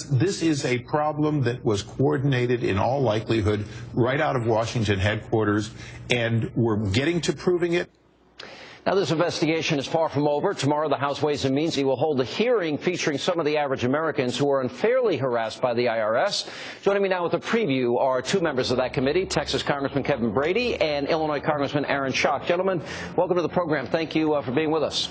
This is a problem that was coordinated in all likelihood right out of Washington headquarters, and we're getting to proving it. Now, this investigation is far from over. Tomorrow, the House Ways and Means will hold a hearing featuring some of the average Americans who are unfairly harassed by the IRS. Joining me now with a preview are two members of that committee, Texas Congressman Kevin Brady and Illinois Congressman Aaron Schock. Gentlemen, welcome to the program. Thank you for being with us.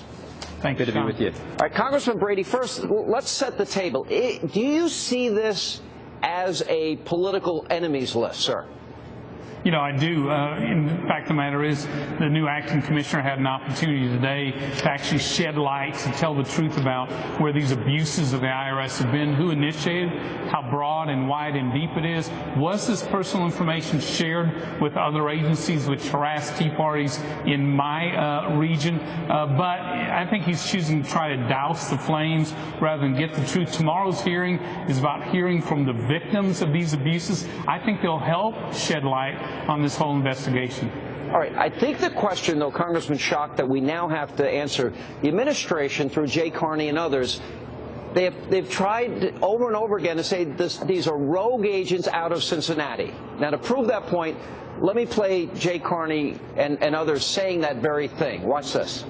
Thank you. Good to be with you. All right, Congressman Brady, first, let's set the table. Do you see this as a political enemies list, sir? You know, I do. In fact, the matter is the new acting commissioner had an opportunity today to actually shed light, to tell the truth about where these abuses of the IRS have been, who initiated, how broad and wide and deep it is. Was this personal information shared with other agencies which harass Tea Parties in my region? But I think he's choosing to try to douse the flames rather than get the truth. Tomorrow's hearing is about hearing from the victims of these abuses. I think they'll help shed light on this whole investigation. All right. I think the question, though, Congressman Schock, that we now have to answer, the administration, through Jay Carney and others, they've tried over and over again to say these are rogue agents out of Cincinnati. Now, to prove that point, let me play Jay Carney and others saying that very thing. Watch this.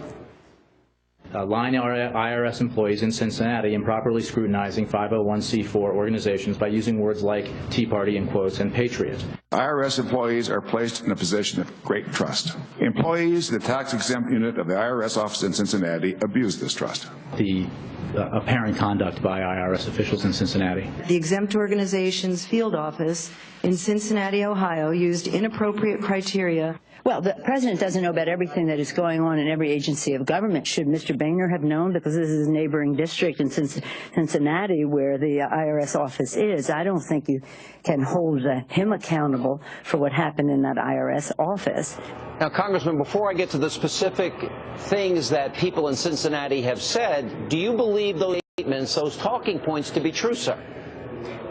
Line IRS employees in Cincinnati improperly scrutinizing 501c4 organizations by using words like Tea Party in quotes and Patriot. IRS employees are placed in a position of great trust. Employees, the tax-exempt unit of the IRS office in Cincinnati, abuse this trust. The apparent conduct by IRS officials in Cincinnati. The exempt organization's field office in Cincinnati, Ohio, used inappropriate criteria. Well, the president doesn't know about everything that is going on in every agency of government. Should Mr. Boehner have known? Because this is a neighboring district in Cincinnati where the IRS office is. I don't think you can hold him accountable for what happened in that IRS office. Now, Congressman, before I get to the specific things that people in Cincinnati have said, do you believe those statements, those talking points, to be true, sir?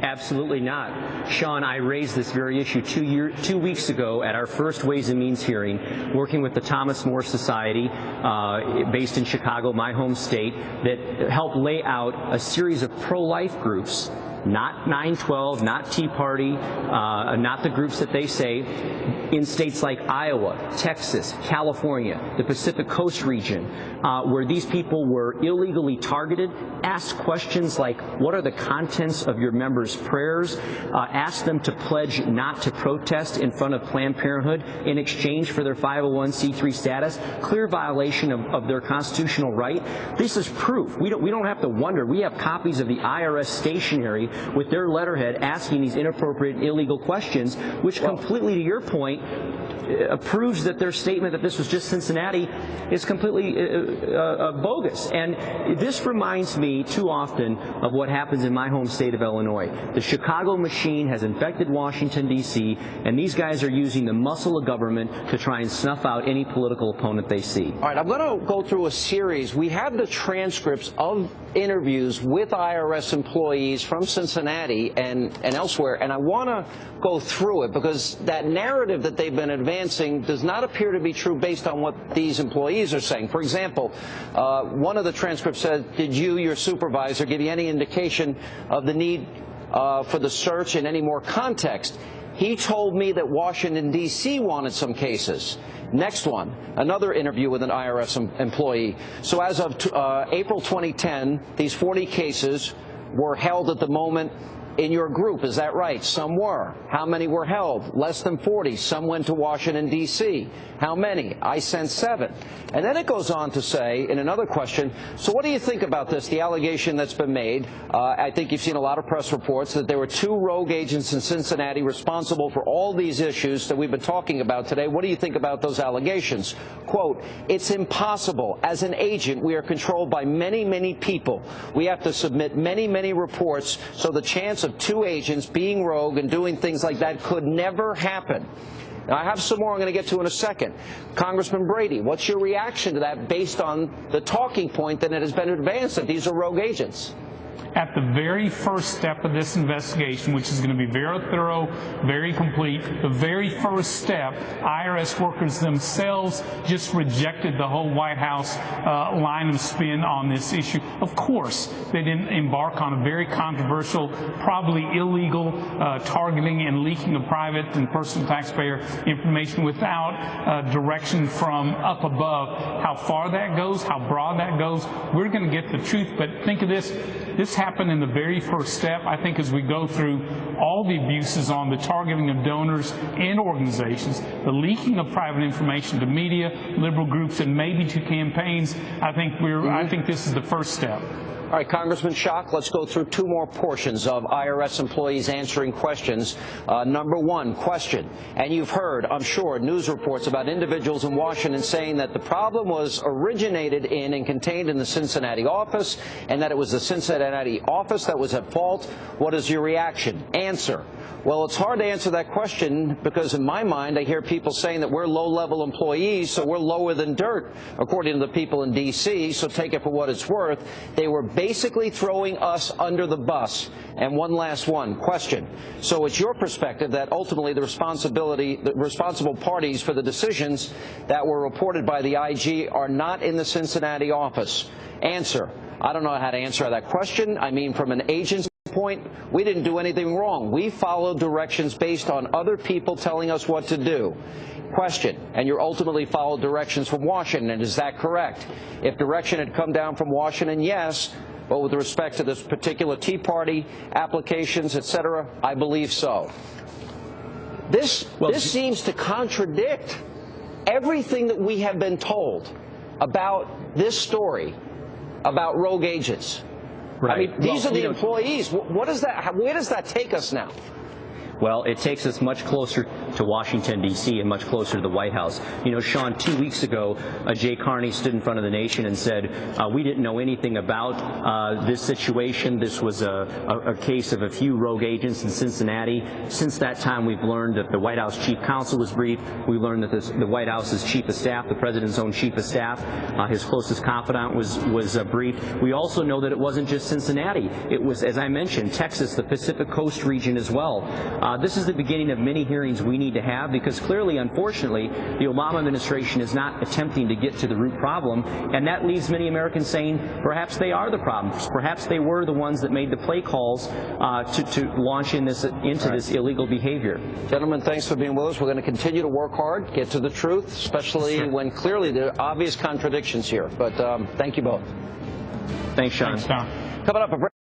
Absolutely not. Sean, I raised this very issue 2 weeks ago at our first Ways and Means hearing, working with the Thomas More Society, based in Chicago, my home state, that helped lay out a series of pro-life groups, not 912, not Tea Party, not the groups that they say, in states like Iowa, Texas, California, the Pacific Coast region, where these people were illegally targeted, asked questions like, what are the contents of your members' prayers, asked them to pledge not to protest in front of Planned Parenthood in exchange for their 501c3 status, clear violation of their constitutional right. This is proof. We don't have to wonder. We have copies of the IRS stationery with their letterhead asking these inappropriate, illegal questions, which completely, to your point, proves that their statement that this was just Cincinnati is completely bogus. And this reminds me too often of what happens in my home state of Illinois. The Chicago machine has infected Washington, D.C., and these guys are using the muscle of government to try and snuff out any political opponent they see. All right, I'm going to go through a series. We have the transcripts of interviews with IRS employees from Cincinnati and elsewhere, and I want to go through it because that narrative that they've been advancing does not appear to be true based on what these employees are saying. For example, one of the transcripts said, did you, your supervisor, give you any indication of the need for the search in any more context? He told me that Washington, D.C. wanted some cases. Next one, another interview with an IRS employee. So as of April 2010, these 40 cases were held at the moment in your group. Is that right? Some were. How many were held? Less than 40. Some went to Washington, D.C. How many? I sent 7. And then it goes on to say, in another question, so what do you think about this, the allegation that's been made? I think you've seen a lot of press reports that there were 2 rogue agents in Cincinnati responsible for all these issues that we've been talking about today. What do you think about those allegations? Quote, it's impossible. As an agent, we are controlled by many, many people. We have to submit many, many reports, so the chance of 2 agents being rogue and doing things like that could never happen. Now, I have some more I'm going to get to in a second. Congressman Brady, what's your reaction to that based on the talking point that it has been advanced that these are rogue agents? At the very first step of this investigation, which is going to be very thorough, very complete, the very first step, IRS workers themselves just rejected the whole White House line of spin on this issue. Of course, they didn't embark on a very controversial, probably illegal targeting and leaking of private and personal taxpayer information without direction from up above. How far that goes, how broad that goes, we're going to get the truth. But think of this. This happened in the very first step. I think as we go through all the abuses on the targeting of donors and organizations, the leaking of private information to media, liberal groups, and maybe to campaigns, I think this is the first step. All right, Congressman Schock, let's go through two more portions of IRS employees answering questions. Number one, question. And you've heard, I'm sure, news reports about individuals in Washington saying that the problem was originated in and contained in the Cincinnati office, and that it was the Cincinnati office that was at fault. What is your reaction? Answer. Well, it's hard to answer that question because in my mind I hear people saying that we're low-level employees, so we're lower than dirt, according to the people in D.C., so take it for what it's worth. They were basically throwing us under the bus. And one last one, question. So it's your perspective that ultimately the responsible parties for the decisions that were reported by the IG are not in the Cincinnati office. Answer. I don't know how to answer that question. I mean, from an agency point, we didn't do anything wrong. We followed directions based on other people telling us what to do. Question, and you ultimately followed directions from Washington, is that correct? If direction had come down from Washington, yes, but with respect to this particular Tea Party applications, etc., I believe so. This seems to contradict everything that we have been told about this story, about rogue agents. Right. I mean, these are the employees. What is that? Where does that take us now? Well, it takes us much closer to Washington, D.C., and much closer to the White House. You know, Sean, 2 weeks ago, Jay Carney stood in front of the nation and said, we didn't know anything about this situation. This was a case of a few rogue agents in Cincinnati. Since that time, we've learned that the White House chief counsel was briefed. We learned that the White House's chief of staff, the president's own chief of staff, his closest confidant was briefed. We also know that it wasn't just Cincinnati. It was, as I mentioned, Texas, the Pacific Coast region as well. This is the beginning of many hearings we need to have because clearly, unfortunately, the Obama administration is not attempting to get to the root problem, and that leaves many Americans saying perhaps they are the problem. Perhaps they were the ones that made the play calls to launch into this illegal behavior. Gentlemen, thanks for being with us. We're going to continue to work hard, get to the truth, especially when clearly there are obvious contradictions here. But thank you both. Thanks, Sean. Thanks, Tom. Coming up, a break.